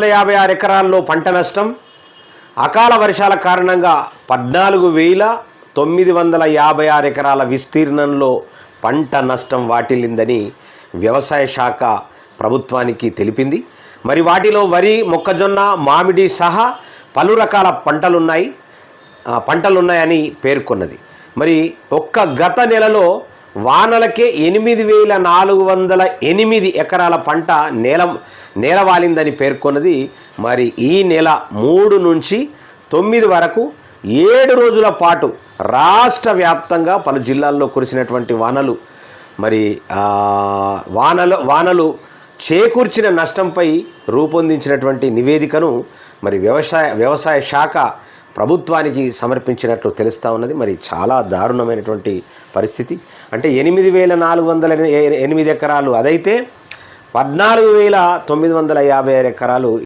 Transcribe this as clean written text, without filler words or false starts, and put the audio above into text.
56 ఎకరాల్లో పంట నష్టం. అకాల వర్షాల కారణంగా 14,956 ఎకరాల విస్తీర్ణంలో పంట నష్టం వాటిల్లిందని వ్యవసాయ శాఖ ప్రభుత్వానికి తెలిపింది. మరి వాటిలో వరి, మొక్కజొన్న, మామిడి సహా పలు రకాల పంటలున్నాయని పేర్కొన్నది. మరి ఒక్క గత నెలలో వానలకే 8,408 ఎకరాల పంట నేలవాలిందని పేర్కొన్నది. మరి ఈ నెల 3 నుంచి 9 వరకు 7 రోజుల పాటు రాష్ట్ర వ్యాప్తంగా పలు జిల్లాల్లో కురిసినటువంటి వానలు చేకూర్చిన నష్టంపై రూపొందించినటువంటి నివేదికను మరి వ్యవసాయ శాఖ ప్రభుత్వానికి సమర్పించినట్లు తెలుస్తూ ఉన్నది. మరి చాలా దారుణమైనటువంటి పరిస్థితి. అంటే 8,408 ఎకరాలు, అదైతే 14,956 ఎకరాలు